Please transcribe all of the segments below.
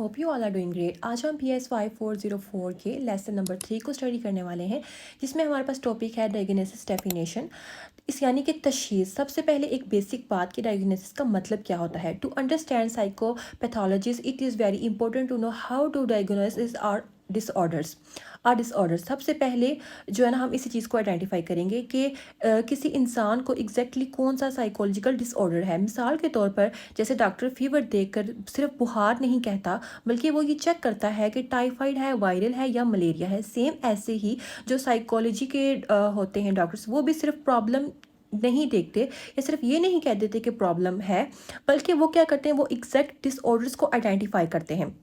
Hope you all are doing great. आज हम PS 5404 के लेसन नंबर 3 को स्टडी करने वाले हैं, जिसमें हमारे पास टॉपिक है डायग्नोसिस डेफिनेशन। इस यानी कि तशखीस। सबसे पहले एक बेसिक बात कि डायग्नोसिस का मतलब क्या होता है। To understand psychopathologies it is very important to know how to diagnosis disorders. सबसे पहले जो है ना, हम इसी चीज़ को आइडेंटिफाई करेंगे कि किसी इंसान को एग्जैक्टली कौन सा साइकोलॉजिकल डिसऑर्डर है। मिसाल के तौर पर जैसे डॉक्टर फीवर देखकर सिर्फ बुखार नहीं कहता, बल्कि वो ये चेक करता है कि टाइफाइड है, वायरल है या मलेरिया है। सेम ऐसे ही जो साइकोलॉजी के होते हैं डॉक्टर्स, वो भी सिर्फ प्रॉब्लम नहीं देखते या सिर्फ ये नहीं कह देते कि प्रॉब्लम है, बल्कि वो क्या करते हैं, वो एग्जैक्ट डिसऑर्डर्स को आइडेंटिफाई करते हैं।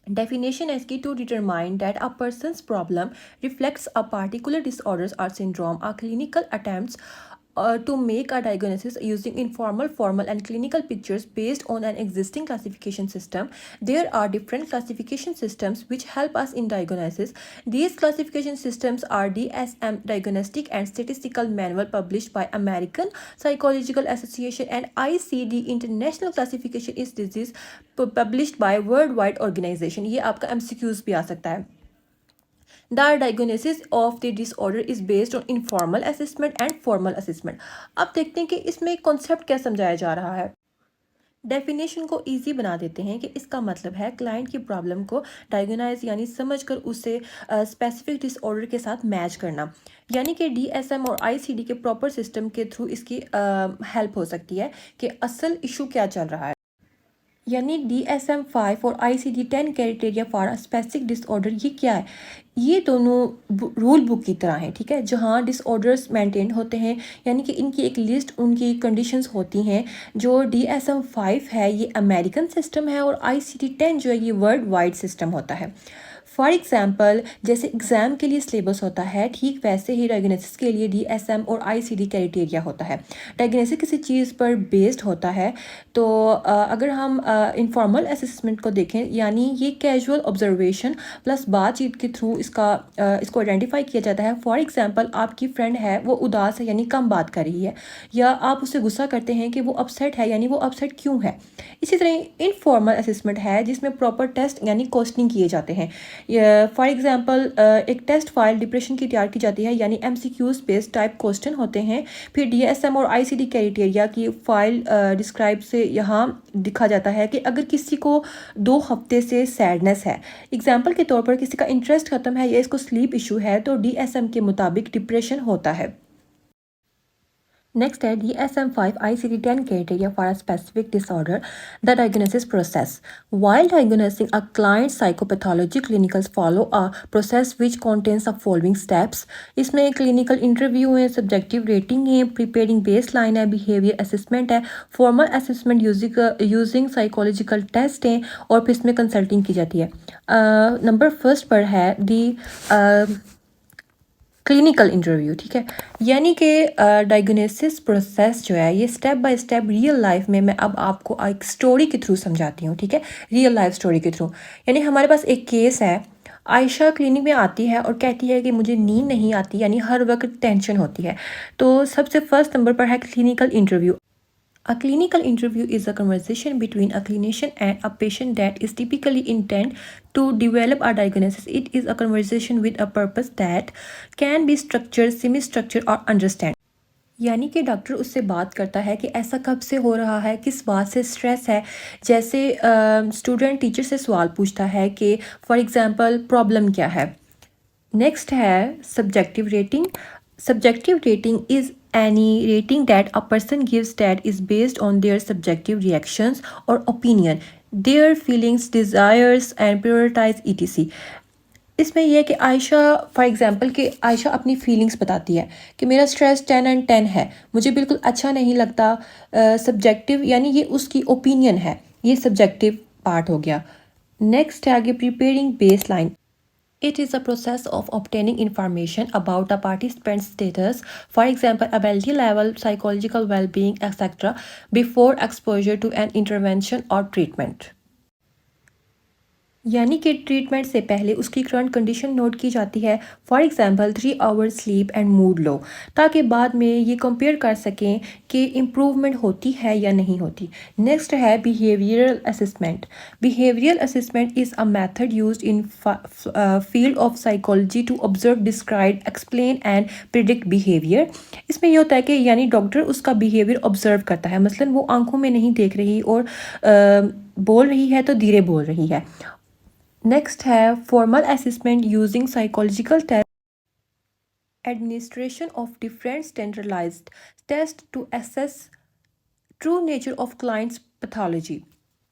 Definition is key to determine that a person's problem reflects a particular disorders or syndrome. Are clinical attempts to make a diagnosis using informal, formal, and clinical pictures based on an existing classification system. There are different classification systems which help us in diagnosis. These classification systems are DSM Diagnostic and Statistical Manual published by American Psychological Association and ICD International Classification is Disease published by Worldwide Organization. ये आपका MCQs भी आ सकता है. The diagnosis of the disorder is based on informal assessment and formal assessment. अब देखते हैं कि इसमें कॉन्सेप्ट क्या समझाया जा रहा है। डेफिनेशन को इजी बना देते हैं कि इसका मतलब है क्लाइंट की प्रॉब्लम को डायग्नाइज यानी समझकर उसे स्पेसिफिक डिसऑर्डर के साथ मैच करना, यानी कि DSM और ICD के प्रॉपर सिस्टम के थ्रू इसकी हेल्प हो सकती है कि असल इशू क्या चल रहा है। यानी DSM 5 और ICD 10 criteria for specific disorder, ये क्या है? ये दोनों रूल बुक की तरह हैं, ठीक है, जहाँ डिसऑर्डर्स मेंटेन होते हैं, यानी कि इनकी एक लिस्ट, उनकी कंडीशंस होती हैं। जो DSM 5 है ये अमेरिकन सिस्टम है और ICD 10 जो है ये वर्ल्ड वाइड सिस्टम होता है। फॉर एग्जाम्पल जैसे एग्ज़ाम के लिए सिलेबस होता है, ठीक वैसे ही डायग्नोसिस के लिए DSM और ICD क्राइटेरिया होता है। डायग्नोसिस किसी चीज़ पर बेस्ड होता है। तो अगर हम इनफॉर्मल असेसमेंट को देखें, यानी ये कैजुअल ऑब्जर्वेशन प्लस बातचीत के थ्रू इसको आइडेंटिफाई किया जाता है। फॉर एग्जांपल आपकी फ्रेंड है, वो उदास है यानी कम बात कर रही है, या आप उससे गुस्सा करते हैं कि वो अपसेट है, यानी वो अपसेट क्यों है। इसी तरह इनफॉर्मल असेसमेंट है जिसमें प्रॉपर टेस्ट यानी क्वेश्चनिंग किए जाते हैं। फॉर एग्जांपल एक टेस्ट फाइल डिप्रेशन की तैयार की जाती है, यानी MCQs बेस्ड टाइप क्वेश्चन होते हैं। फिर DSM और ICD क्राइटेरिया की फाइल डिस्क्राइब से यहाँ दिखा जाता है कि अगर किसी को 2 हफ्ते से सैडनेस है, एग्जाम्पल के तौर पर किसी का इंटरेस्ट खत्म है या इसको स्लीप इशू है, तो DSM के मुताबिक डिप्रेशन होता है। Next है DSM 5 ICD 10 criteria for a specific disorder. The diagnosis process. While diagnosing a client's psychopathology, clinicians follow a process which contains the following steps. इसमें clinical interview है, subjective rating है, preparing baseline है, behavior assessment है, formal assessment using psychological test है, और फिर इसमें consulting की जाती है। नंबर फर्स्ट पर है क्लिनिकल इंटरव्यू, ठीक है, यानी कि डायग्नोसिस प्रोसेस जो है ये step by step real life में मैं अब आपको एक स्टोरी के थ्रू समझाती हूँ, ठीक है, रियल लाइफ स्टोरी के थ्रू। यानी हमारे पास एक केस है, आयशा क्लिनिक में आती है और कहती है कि मुझे नींद नहीं आती, यानी हर वक्त टेंशन होती है। तो सबसे फर्स्ट नंबर पर है clinical interview. A clinical interview is a conversation between a clinician and a patient that is typically intended to develop a diagnosis. It is a conversation with a purpose that can be structured, semi-structured or understand. यानी कि doctor उससे बात करता है कि ऐसा कब से हो रहा है, किस बात से स्ट्रेस है। जैसे स्टूडेंट टीचर से सवाल पूछता है कि फॉर एग्जांपल प्रॉब्लम क्या है। नेक्स्ट है subjective rating. Subjective rating is any rating that a person gives that is based on their subjective reactions or opinion, their feelings, desires and prioritize etc. इसमें यह है कि आयशा फॉर एग्जांपल कि आयशा अपनी feelings बताती है कि मेरा स्ट्रेस 10 and 10 है, मुझे बिल्कुल अच्छा नहीं लगता। सब्जेक्टिव यानी ये उसकी ओपिनियन है, ये सब्जेक्टिव पार्ट हो गया। नेक्स्ट है आगे preparing baseline. It is a process of obtaining information about a participant's status, for example, ability level, psychological well-being, etc., before exposure to an intervention or treatment. यानी कि treatment से पहले उसकी current condition note की जाती है, for example 3 hours sleep and mood low, ताकि बाद में ये कंपेयर कर सकें कि इम्प्रूवमेंट होती है या नहीं होती। नेक्स्ट है behavioural assessment. Behavioural assessment is a method used in field of psychology to observe, describe, explain and predict behaviour. इसमें ये होता है कि यानी डॉक्टर उसका बिहेवियर ऑब्जर्व करता है, मसलन वो आंखों में नहीं देख रही और बोल रही है तो धीरे बोल रही है। नेक्स्ट है formal assessment using psychological test, administration of different standardized tests to assess true nature of client's pathology।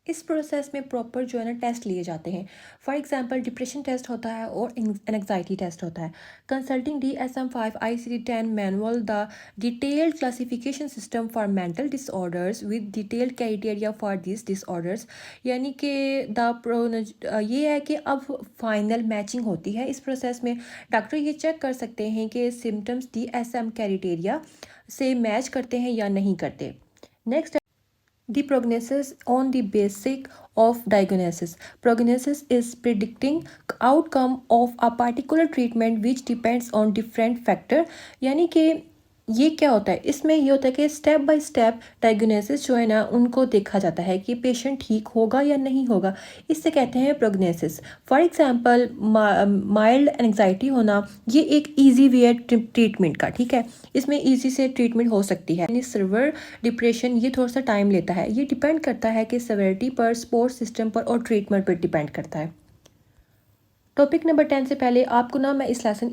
इस प्रोसेस में प्रॉपर जो है ना टेस्ट लिए जाते हैं। फॉर एग्जांपल डिप्रेशन टेस्ट होता है और एंग्जाइटी टेस्ट होता है। Consulting DSM-5 ICD-10 manual the detailed classification system for mental disorders with detailed criteria for this disorders. यानी कि ये है कि अब फाइनल मैचिंग होती है इस प्रोसेस में। डॉक्टर ये चेक कर सकते हैं कि सिम्टम्स DSM क्राइटेरिया से मैच करते हैं या नहीं करते। Next, the prognosis on the basic of diagnosis. Prognosis is predicting outcome of a particular treatment which depends on different factor। यानी कि ये क्या होता है, इसमें ये होता है कि स्टेप बाय स्टेप डायग्नोसिस जो है ना उनको देखा जाता है कि पेशेंट ठीक होगा या नहीं होगा। इससे कहते हैं prognosis. For example mild anxiety होना, ये एक इजी वे है ट्रीटमेंट का, ठीक है, इसमें इजी से ट्रीटमेंट हो सकती है। यानी सर्वर डिप्रेशन ये थोड़ा सा टाइम लेता है, ये डिपेंड करता है कि सेवेरिटी पर, सपोर्ट सिस्टम पर और ट्रीटमेंट पर डिपेंड करता है। टॉपिक नंबर 10 से पहले आपको ना मैं इस लेसन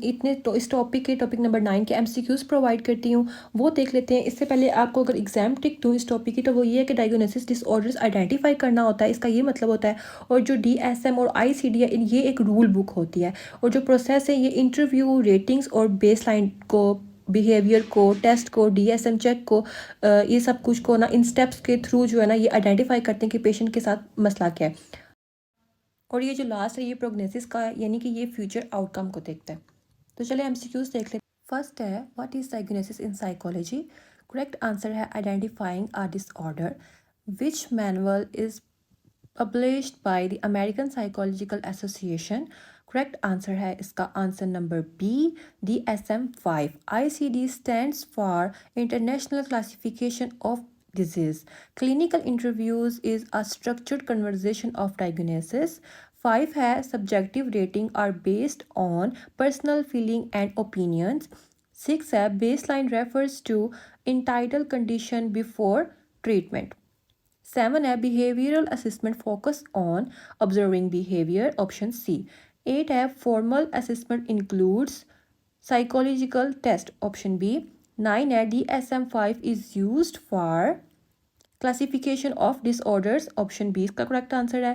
इस टॉपिक के टॉपिक नंबर 9 के MCQs प्रोवाइड करती हूँ, वो देख लेते हैं। इससे पहले आपको अगर एग्जाम टिक दूँ इस टॉपिक की तो वो ये है कि डायग्नोसिस डिसऑर्डर्स आइडेंटिफाई करना होता है, इसका ये मतलब होता है। और जो DSM और ICD है ये एक रूल बुक होती है, और जो प्रोसेस है ये इंटरव्यू, रेटिंग्स और बेसलाइन को, बिहेवियर को, टेस्ट को, DSM चेक को, ये सब कुछ को ना इन स्टेप्स के थ्रू जो है ना ये आइडेंटिफाई करते हैं कि पेशेंट के साथ मसला क्या है। और ये जो लास्ट है ये प्रोग्नोसिस का है, यानी कि ये फ्यूचर आउटकम को देखता है। तो चले MCQs देख लेते। फर्स्ट है what is diagnosis in psychology. Correct answer है identifying a disorder. Which manual is published by the American psychological association. Correct answer है इसका answer number B, DSM-5। ICD stands for international classification of disease. Clinical interviews is a structured conversation of diagnosis. 5 है subjective rating are based on personal feeling and opinions. 6 है baseline refers to entitled condition before treatment. 7 है behavioral assessment focus on observing behavior, option C. 8 है formal assessment includes psychological test, option B. 9 है DSM-5 is used for classification of disorders, option B इसका correct answer है।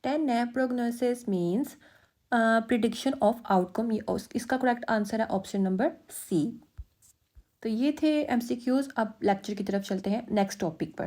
10 है prognosis means prediction of outcome, ये इसका correct answer है option number C। तो ये थे MCQs। अब लेक्चर की तरफ चलते हैं नेक्स्ट टॉपिक पर।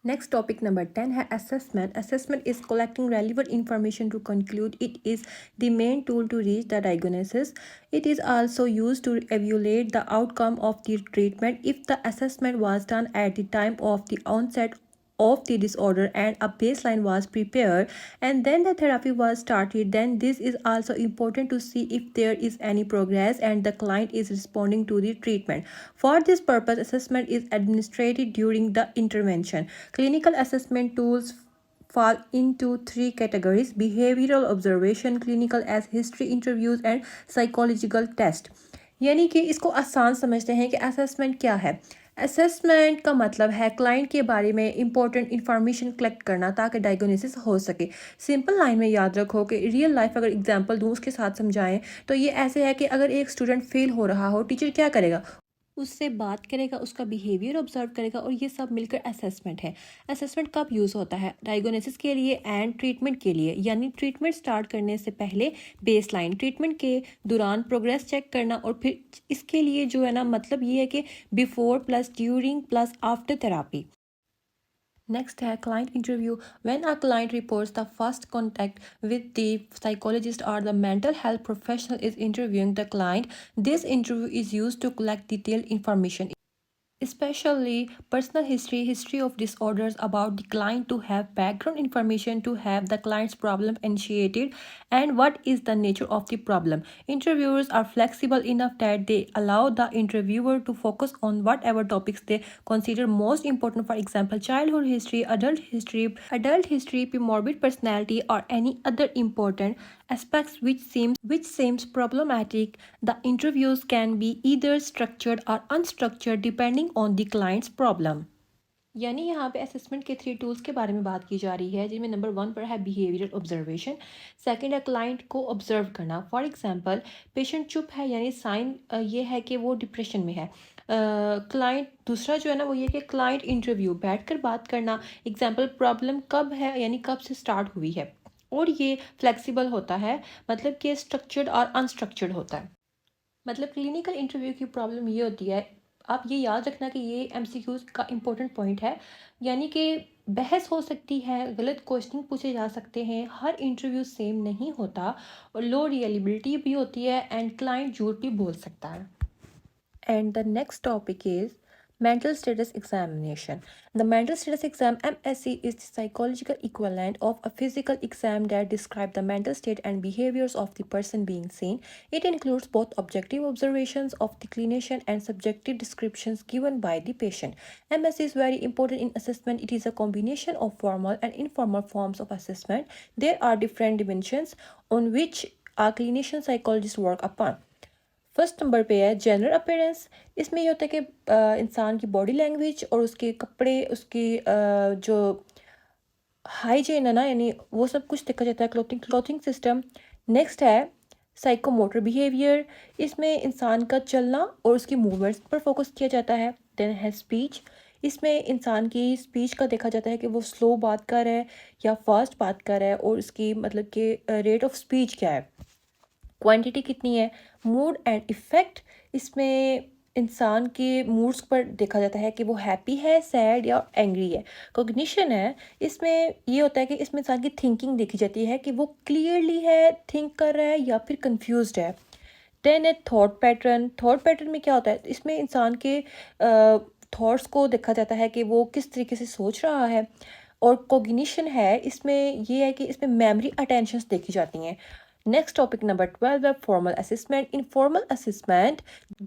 नेक्स्ट टॉपिक नंबर 10 है assessment. Assessment is collecting relevant information to conclude. It is the main tool to reach the diagnosis. It is also used to evaluate the outcome of the treatment. If the assessment was done at the time of the onset of the disorder and a baseline was prepared and then the therapy was started, then this is also important to see if there is any progress and the client is responding to the treatment. For this purpose, assessment is administered during the intervention. Clinical assessment tools fall into 3 categories: behavioral observation, clinical as history interviews and psychological test। यानी कि इसको आसान समझते हैं कि assessment क्या है। Assessment का मतलब है क्लाइंट के बारे में इंपॉर्टेंट इंफॉर्मेशन कलेक्ट करना ताकि डायग्नोसिस हो सके। सिंपल लाइन में याद रखो कि रियल लाइफ अगर एग्जांपल दूँ उसके साथ समझाएं तो ये ऐसे है कि अगर एक स्टूडेंट फेल हो रहा हो, टीचर क्या करेगा, उससे बात करेगा, उसका बिहेवियर ऑब्जर्व करेगा, और ये सब मिलकर असेसमेंट है। असेसमेंट कब यूज़ होता है? डायग्नोसिस के लिए एंड ट्रीटमेंट के लिए। यानी ट्रीटमेंट स्टार्ट करने से पहले बेसलाइन, ट्रीटमेंट के दौरान प्रोग्रेस चेक करना, और फिर इसके लिए जो है ना मतलब ये है कि before plus during plus after therapy. Next है client interview. When a client reports the first contact with the psychologist और the mental health professional is interviewing the client, this interview is used to collect detailed information. especially personal history of disorders about the client, to have background information, to have the client's problem initiated and what is the nature of the problem. Interviewers are flexible enough that they allow the interviewer to focus on whatever topics they consider most important, for example childhood history, adult history, morbid personality, or any other important aspects which seems problematic. The interviews can be either structured or unstructured depending on the client's problem. यानी यहाँ पे assessment के 3 tools के बारे में बात की जा रही है, जिनमें नंबर 1 पर है बिहेवियरल ऑब्जर्वेशन, सेकंड है क्लाइंट को ऑब्जर्व करना। फॉर एग्जांपल पेशेंट चुप है, यानी साइन ये है कि वो डिप्रेशन में है। क्लाइंट दूसरा जो है ना वो ये कि क्लाइंट इंटरव्यू बैठकर बात करना, एग्जांपल प्रॉब्लम कब है, यानी कब से स्टार्ट हुई है। और ये फ्लेक्सिबल होता है, मतलब कि स्ट्रक्चर्ड और अनस्ट्रक्चर्ड होता है। मतलब क्लिनिकल इंटरव्यू की प्रॉब्लम ये होती है, आप ये याद रखना कि ये एमसीक्यूज का इम्पोर्टेंट पॉइंट है, यानी कि बहस हो सकती है, गलत क्वेश्चन पूछे जा सकते हैं, हर इंटरव्यू सेम नहीं होता और लो रियलिबिलिटी भी होती है एंड क्लाइंट झूठ भी बोल सकता है। And the next topic is mental status examination. The mental status exam MSE is the psychological equivalent of a physical exam that describes the mental state and behaviors of the person being seen. It includes both objective observations of the clinician and subjective descriptions given by the patient. MSE is very important in assessment. It is a combination of formal and informal forms of assessment. There are different dimensions on which a clinician psychologist work upon. First number पे है general appearance. इसमें ये होता है कि इंसान की body language और उसके कपड़े, उसकी जो हाइजीन है ना, यानी वो सब कुछ देखा जाता है, क्लोथिंग सिस्टम। नेक्स्ट है साइकोमोटर बिहेवियर। इसमें इंसान का चलना और उसकी मूवमेंट्स पर फोकस किया जाता है। देन है स्पीच। इसमें इंसान की स्पीच का देखा जाता है कि वो स्लो बात कर रहा है या फास्ट बात कर रहा है, और उसकी मतलब कि रेट ऑफ स्पीच क्या है, क्वांटिटी कितनी है। मूड एंड इफ़ेक्ट, इसमें इंसान के मूड्स पर देखा जाता है कि वो हैप्पी है, सैड या एंग्री है। कॉग्निशन है, इसमें ये होता है कि इसमें इंसान की थिंकिंग देखी जाती है कि वो क्लियरली है, थिंक कर रहा है या फिर कंफ्यूज्ड है। देन है थॉट पैटर्न में क्या होता है, इसमें इंसान के थॉट्स को देखा जाता है कि वो किस तरीके से सोच रहा है। और कॉग्निशन है, इसमें ये है कि इसमें मेमोरी अटेंशंस देखी जाती हैं। Next topic number 12 है formal assessment. In formal assessment,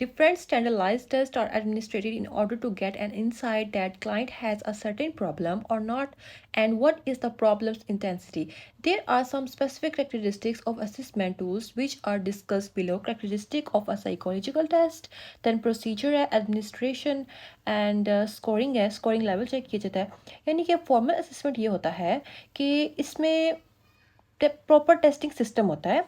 different standardized tests are administered in order to get an insight that client has a certain problem or not and what is the problem's intensity. There are some specific characteristics of assessment tools which are discussed below. Characteristic of a psychological test, then procedure है, administration and scoring है, scoring level check किया जाता है। यानी कि formal assessment ये होता है कि इसमें प्रॉपर टेस्टिंग सिस्टम होता है।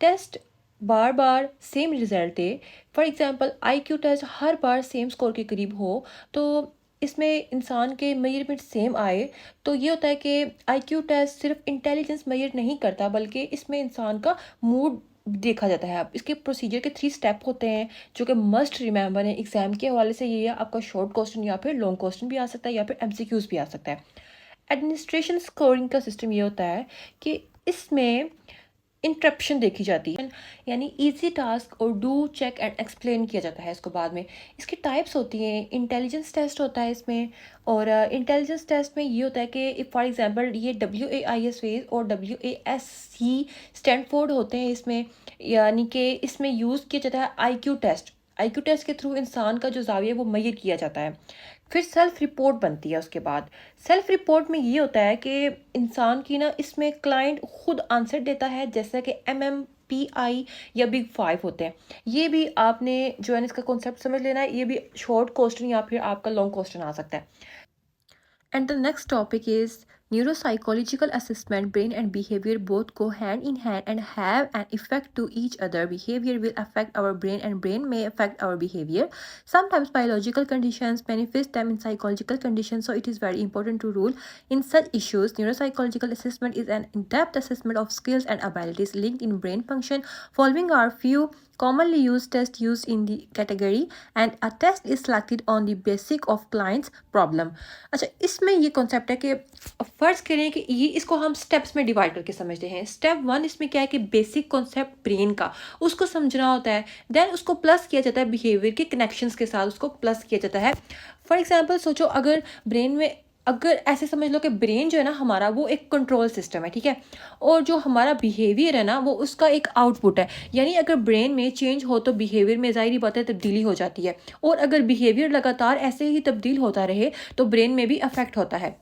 टेस्ट बार बार सेम रिजल्ट दे, फॉर एग्जांपल आईक्यू टेस्ट हर बार सेम स्कोर के करीब हो, तो इसमें इंसान के मेजरमेंट सेम आए, तो ये होता है कि आईक्यू टेस्ट सिर्फ इंटेलिजेंस मेजर नहीं करता, बल्कि इसमें इंसान का मूड देखा जाता है। इसके प्रोसीजर के 3 स्टेप होते हैं जो कि मस्ट रिमेंबर है। एग्जाम के हवाले से ये आपका शॉर्ट क्वेश्चन या फिर लॉन्ग क्वेश्चन भी आ सकता है या फिर एमसीक्यूज भी आ सकता है। एडमिनिस्ट्रेशन स्कोरिंग का सिस्टम ये होता है कि इसमें इंटरप्शन देखी जाती है, यानी इजी टास्क और डू चेक एंड एक्सप्लेन किया जाता है इसको बाद में। इसकी टाइप्स होती हैं, इंटेलिजेंस टेस्ट होता है इसमें, और इंटेलिजेंस टेस्ट में ये होता है कि फॉर एग्जांपल ये WAIS फेज और WASC स्टैंडफोर्ड होते हैं इसमें, यानी कि इसमें यूज़ किया जाता है आईक्यू टेस्ट के थ्रू इंसान का जो जाविया है वो मेजर किया जाता है। फिर सेल्फ रिपोर्ट बनती है उसके बाद। सेल्फ रिपोर्ट में ये होता है कि इंसान की ना, इसमें क्लाइंट खुद आंसर देता है, जैसा कि MMPI या बिग 5 होते हैं। ये भी आपने जो है इसका कॉन्सेप्ट समझ लेना है, ये भी शॉर्ट क्वेश्चन या फिर आपका लॉन्ग क्वेश्चन आ सकता है। And the next topic is neuropsychological assessment. Brain and behavior both go hand in hand and have an effect to each other. Behavior will affect our brain and brain may affect our behavior. Sometimes biological conditions manifest them in psychological conditions, so it is very important to rule in such issues. Neuropsychological assessment is an in-depth assessment of skills and abilities linked in brain function. Following are few commonly used tests used in the category and a test is selected on the basis of client's problem. अच्छा, इसमें ये concept है कि फ़र्ज़ करें कि ये इसको हम स्टेप्स में डिवाइड करके समझते हैं। स्टेप 1 इसमें क्या है कि बेसिक कॉन्सेप्ट ब्रेन का, उसको समझना होता है। देन उसको प्लस किया जाता है बिहेवियर के कनेक्शंस के साथ, उसको प्लस किया जाता है। फॉर एग्ज़ाम्पल सोचो, अगर ऐसे समझ लो कि ब्रेन जो है ना हमारा, वो एक कंट्रोल सिस्टम है, ठीक है? और जो हमारा बिहेवियर है ना, वो उसका एक आउटपुट है। यानी अगर ब्रेन में चेंज हो तो बिहेवियर में ज़ाहिर-सी बात है तब्दीली हो जाती है, और अगर बिहेवियर लगातार ऐसे ही तब्दील होता रहे तो ब्रेन में भी अफ़ेक्ट होता है।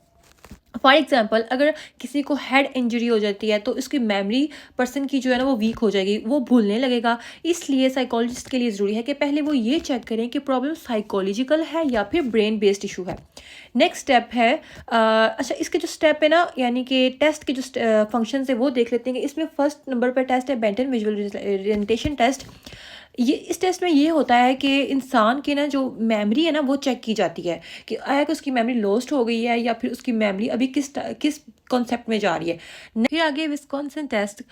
फॉर एग्जाम्पल, अगर किसी को हेड इंजरी हो जाती है तो उसकी मेमोरी पर्सन की जो है ना वो वीक हो जाएगी, वो भूलने लगेगा। इसलिए साइकोलॉजिस्ट के लिए ज़रूरी है कि पहले वो ये चेक करें कि प्रॉब्लम साइकोलॉजिकल है या फिर ब्रेन बेस्ड इशू है। नेक्स्ट स्टेप है अच्छा, इसके जो स्टेप है ना, यानी कि टेस्ट के जो फंक्शन है वो देख लेते हैं कि इसमें फर्स्ट नंबर पर टेस्ट है बेंटन विजुअल ओरिएंटेशन टेस्ट। ये इस टेस्ट में ये होता है कि इंसान की ना जो मेमोरी है ना वो चेक की जाती है कि आया कि उसकी मेमोरी लॉस्ट हो गई है या फिर उसकी मेमोरी अभी किस कॉन्सेप्ट में जा रही है। फिर आगे विस्कॉन्सिन टेस्ट।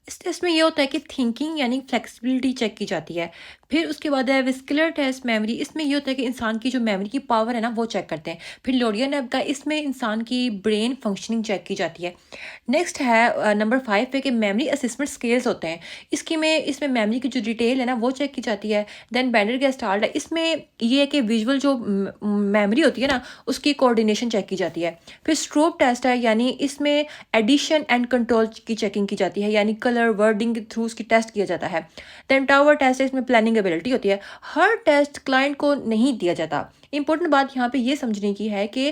इस टेस्ट में ये होता है कि थिंकिंग यानी फ्लेक्सिबिलिटी चेक की जाती है। फिर उसके बाद है विस्कुलर टेस्ट मेमोरी। इसमें ये होता है कि इंसान की जो मेमोरी की पावर है ना वो चेक करते हैं। फिर लोडियन का, इसमें इंसान की ब्रेन फंक्शनिंग चेक की जाती है। नेक्स्ट है नंबर 5 पे कि मेमोरी असेसमेंट स्केल्स होते हैं। इसमें मेमोरी की जो डिटेल है ना वो चेक की जाती है। देन बेंडर गेस्टाल्ट है, इसमें ये है कि विजुअल जो मेमोरी होती है ना उसकी कोऑर्डिनेशन चेक की जाती है। फिर स्ट्रोब टेस्ट है, यानी इसमें एडिशन एंड कंट्रोल की चेकिंग की जाती है, यानी कलर वर्डिंग के थ्रू उसकी टेस्ट किया जाता है। देन टावर टेस्ट है, इसमें प्लानिंग एबिलिटी होती है। हर टेस्ट क्लाइंट को नहीं दिया जाता। इंपॉर्टेंट बात यहाँ पे ये समझने की है कि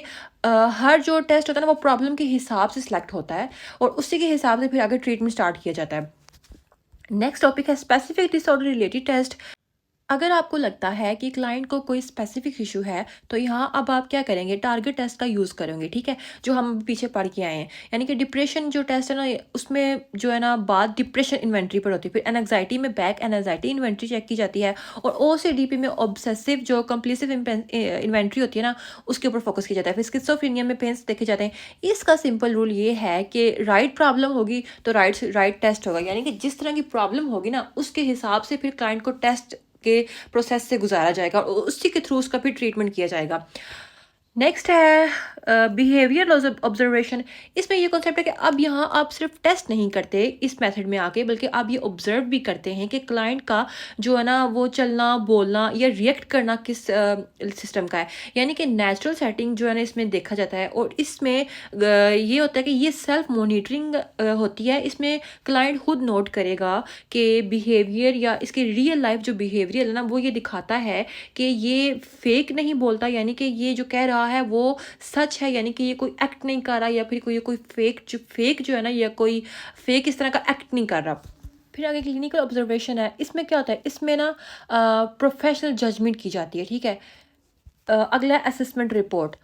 हर जो टेस्ट होता है ना वो प्रॉब्लम के हिसाब से सिलेक्ट होता है और उसी के हिसाब से फिर आगे ट्रीटमेंट स्टार्ट किया जाता है। नेक्स्ट टॉपिक है स्पेसिफिक डिसऑर्डर रिलेटेड टेस्ट। अगर आपको लगता है कि क्लाइंट को कोई स्पेसिफिक इशू है तो यहाँ अब आप क्या करेंगे, टारगेट टेस्ट का यूज़ करेंगे, ठीक है, जो हम पीछे पढ़ के आए हैं। यानी कि डिप्रेशन जो टेस्ट है ना, उसमें जो है ना बात डिप्रेशन इन्वेंट्री पर होती है। फिर एनजाइटी में बैक एनजाइटी इन्वेंट्री चेक की जाती है। और ओसीडीपी में ऑब्सेसिव जो कंप्लीसिव इन्वेंट्री होती है ना उसके ऊपर फोकस किया जाता है। फिर स्किज़ोफ्रेनिया में पेन्स देखे जाते हैं। इसका सिंपल रूल ये है कि राइट प्रॉब्लम होगी तो राइट टेस्ट होगा, यानी कि जिस तरह की प्रॉब्लम होगी ना उसके हिसाब से फिर क्लाइंट को टेस्ट के प्रोसेस से गुजारा जाएगा और उसी के थ्रू उसका फिर ट्रीटमेंट किया जाएगा। नेक्स्ट है बिहेवियर ऑब्जर्वेशन। इसमें ये कॉन्सेप्ट है कि अब यहाँ आप सिर्फ टेस्ट नहीं करते इस मेथड में आके, बल्कि आप ये ऑब्जर्व भी करते हैं कि क्लाइंट का जो है ना वो चलना, बोलना या रिएक्ट करना किस सिस्टम का है। यानी कि नेचुरल सेटिंग जो है ना इसमें देखा जाता है। और इसमें ये होता है कि ये सेल्फ मॉनिटरिंग होती है। इसमें क्लाइंट खुद नोट करेगा कि बिहेवियर या इसकी रियल लाइफ जो बिहेवियर है ना वो ये दिखाता है कि ये फेक नहीं बोलता, यानी कि ये जो कह रहा है वो सच है, यानी कि ये कोई एक्ट नहीं कर रहा या फिर कोई फेक जो है ना या कोई फेक इस तरह का एक्ट नहीं कर रहा। फिर आगे क्लिनिकल ऑब्जर्वेशन है। इसमें क्या होता है, इसमें ना प्रोफेशनल जजमेंट की जाती है, ठीक है। अगला असेसमेंट रिपोर्ट।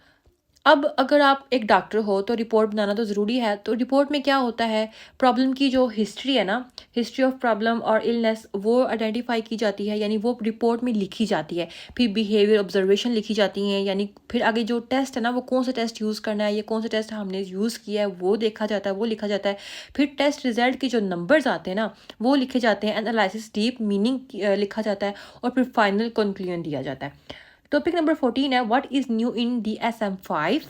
अब अगर आप एक डॉक्टर हो तो रिपोर्ट बनाना तो ज़रूरी है। तो रिपोर्ट में क्या होता है, प्रॉब्लम की जो हिस्ट्री है ना, हिस्ट्री ऑफ प्रॉब्लम और इलनेस वो आइडेंटिफाई की जाती है, यानी वो रिपोर्ट में लिखी जाती है। फिर बिहेवियर ऑब्जर्वेशन लिखी जाती हैं, यानी फिर आगे जो टेस्ट है ना वो कौन सा टेस्ट यूज़ करना है, ये कौन सा टेस्ट हमने यूज़ किया है वो देखा जाता है, वो लिखा जाता है। फिर टेस्ट रिजल्ट के जो नंबर्स आते हैं ना वो लिखे जाते हैं। एनालिसिस डीप मीनिंग लिखा जाता है और फिर फाइनल कंक्लूजन दिया जाता है। टॉपिक नंबर 14 है what is new in DSM-5।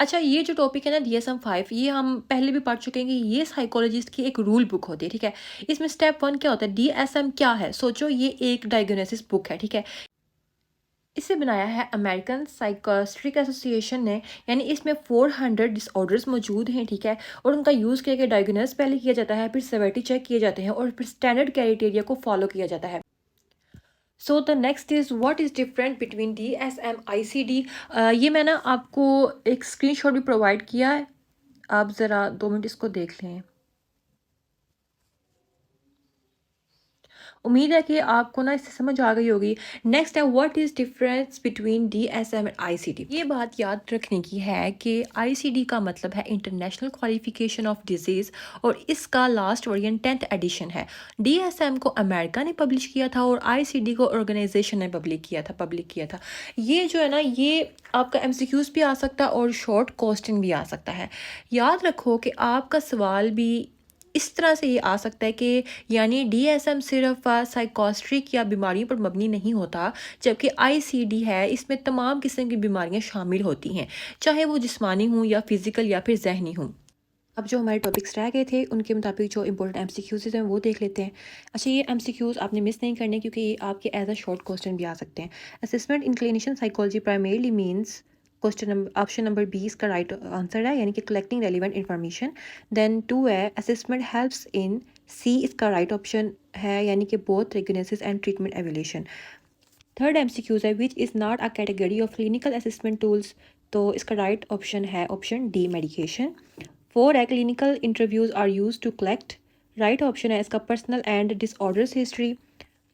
अच्छा, ये जो टॉपिक है ना DSM-5, ये हम पहले भी पढ़ चुके हैं कि ये साइकोलॉजिस्ट की एक रूल बुक होती है, ठीक है। इसमें स्टेप 1 क्या होता है, DSM क्या है, सोचो ये एक डायग्नोसिस बुक है, ठीक है। इसे बनाया है अमेरिकन साइकोस्ट्रिक एसोसिएशन ने, यानी इसमें 400 डिसऑर्डर्स मौजूद हैं, ठीक है। और उनका यूज़ करके डायग्नोस पहले किया जाता है, फिर सेवेरिटी चेक किए जाते हैं और फिर स्टैंडर्ड क्राइटेरिया को फॉलो किया जाता है। So the next is what is different between DSM ICD। ये मैंने आपको एक स्क्रीनशॉट भी प्रोवाइड किया है, आप ज़रा 2 मिनट इसको देख लें। उम्मीद है कि आपको ना इससे समझ आ गई होगी। नेक्स्ट है what is difference between DSM and ICD। ये बात याद रखने की है कि ICD का मतलब है इंटरनेशनल क्वालिफिकेशन ऑफ डिजीज़ और इसका लास्ट वर्जन 10th एडिशन है। DSM को अमेरिका ने पब्लिश किया था और ICD को ऑर्गेनाइजेशन ने पब्लिक किया था। ये जो है ना ये आपका MCQs भी आ सकता है और शॉर्ट क्वेश्चन भी आ सकता है। याद रखो कि आपका सवाल भी इस तरह से ये आ सकता है कि यानी DSM सिर्फ साइकोस्ट्रिक या बीमारियों पर मबनी नहीं होता, जबकि ICD है इसमें तमाम किस्म की बीमारियां शामिल होती हैं, चाहे वो जिस्मानी हों या फिज़िकल या फिर ज़हनी हों। अब जो हमारे टॉपिक्स रह गए थे उनके मुताबिक जो इंपॉर्टेंट MCQs हैं वो देख लेते हैं। अच्छा, ये MCQs आपने मिस नहीं करने क्योंकि ये आपके एज अ शॉर्ट क्वेश्चन भी आ सकते हैं। Assessment in clinical psychology primarily means question number option number B इसका राइट आंसर है, यानी कि कलेक्टिंग रेलिवेंट इन्फॉर्मेशन। देन 2 है असेसमेंट हेल्प्स इन, सी इसका राइट ऑप्शन है, यानी कि both diagnosis and treatment evaluation. Third MCQs है which is not a category of clinical assessment tools, तो इसका राइट ऑप्शन है ऑप्शन डी मेडिकेशन। 4 है clinical interviews are use to collect, right option है इसका पर्सनल एंड डिसऑर्डर्स हिस्ट्री।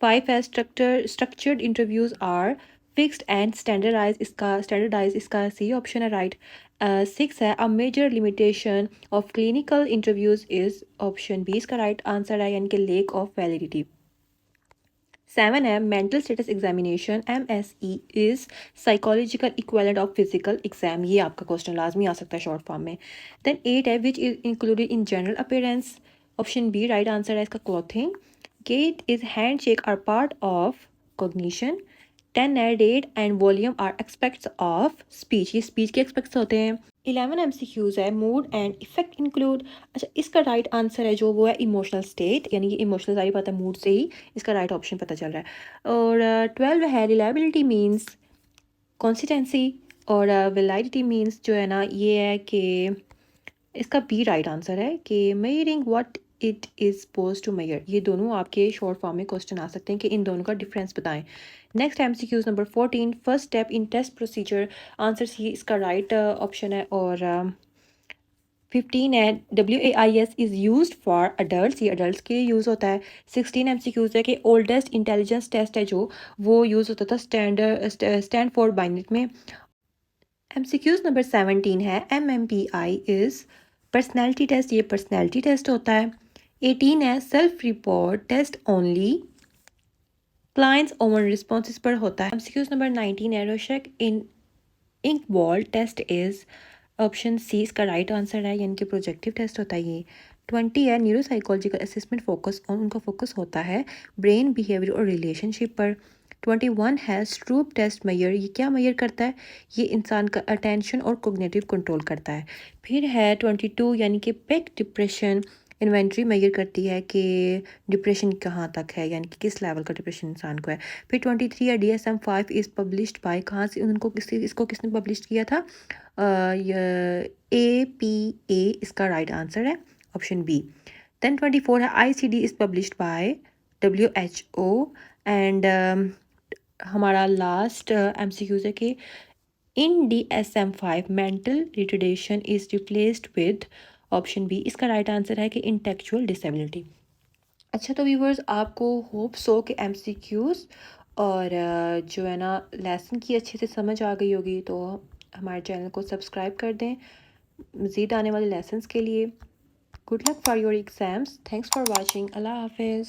5 है structured interviews are fixed and standardise इसका C option है right. 6 है a major limitation of clinical interviews is option B इसका right answer है, यानी कि लेक ऑफ वैलिडिटी। 7 है mental status examination MSE is psychological equivalent of physical exam, ये आपका क्वेश्चन लाजमी आ सकता है शॉर्ट फॉर्म में। देन 8 है which is included in general appearance, option B right answer है इसका clothing. Gait is hand shake are part of cognition. 10 है date and volume are aspects of speech, ये स्पीच के एक्सपेक्ट्स होते हैं। 11 MCQs है मूड एंड इफेक्ट इंक्लूड, अच्छा इसका राइट आंसर है जो वो है इमोशनल स्टेट, यानी कि इमोशनल सारी पता है मूड से ही इसका राइट ऑप्शन पता चल रहा है। और 12 है रिलायबिलिटी मीन्स कंसिस्टेंसी, और वैलिडिटी मीन्स जो है ना ये है कि इसका बी राइट आंसर है कि measuring what it is suppose to measure, ये दोनों आपके शॉर्ट फॉर्म में क्वेश्चन आ सकते हैं कि इन दोनों का डिफरेंस बताएं। नेक्स्ट MCQs नंबर 14 first step in test procedure, answer C इसका राइट ऑप्शन है। और 15 है WAIS is use for adult, ये अडल्ट के यूज़ होता है। 16 MCQs है कि ओल्डेस्ट इंटेलिजेंस टेस्ट है जो वो यूज़ होता था स्टैनफोर्ड बाइनेट में। MCQs नंबर 17 है MMPI इज़ पर्सनैलिटी टेस्ट, ये पर्सनैलिटी टेस्ट होता है। 18 है self report test only clients own responses पर होता है। MCQs नंबर 19 है Rorschach in ink blot test is option C इसका राइट आंसर है, यानी कि प्रोजेक्टिव टेस्ट होता है ये। 20 है neuro psychological assessment focus on, उनका फोकस होता है ब्रेन बिहेवियर और रिलेशनशिप पर। 21 है स्ट्रूप टेस्ट मेयर, ये क्या मेयर करता है, ये इंसान का अटेंशन और कोग्निटिव कंट्रोल करता है। फिर है 22 यानी कि पेक डिप्रेशन इन्वेंट्री मेजर करती है कि डिप्रेशन कहाँ तक है, यानी कि किस लेवल का डिप्रेशन इंसान को है। फिर 23 है DSM-5 इज़ पब्लिश्ड बाय, कहाँ से उनको इसको किसने पब्लिश किया था, APA इसका राइट आंसर है ऑप्शन बी। देन 24 है ICD is published by WHO। And हमारा लास्ट MCQs है कि in DSM-5 mental retardation is replaced with option B इसका राइट आंसर है कि इंटेलेक्चुअल डिसेबिलिटी। अच्छा, तो व्यूवर्स आपको होप सो कि MCQs और जो है ना लेसन की अच्छे से समझ आ गई होगी, तो हमारे चैनल को सब्सक्राइब कर दें मज़ीद आने वाले लेसन्स के लिए। Good luck for your exams, thanks for watching, अल्लाह हाफिज़।